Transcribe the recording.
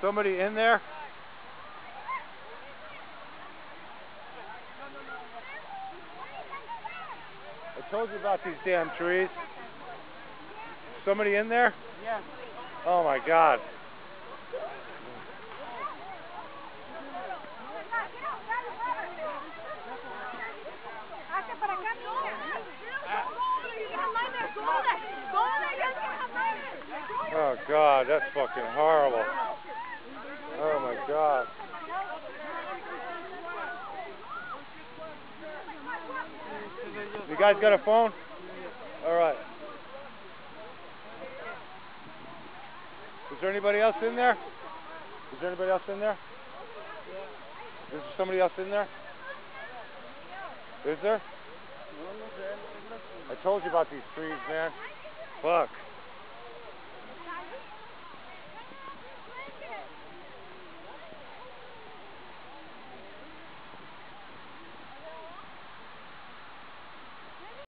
Somebody in there? I told you about these damn trees. Somebody in there? Yeah. Oh my God. Oh God, that's fucking horrible. Oh my God. You guys got a phone? All right. Is there anybody else in there? Is there anybody else in there? Is there somebody else in there? Is there? I told you about these trees, man. Fuck.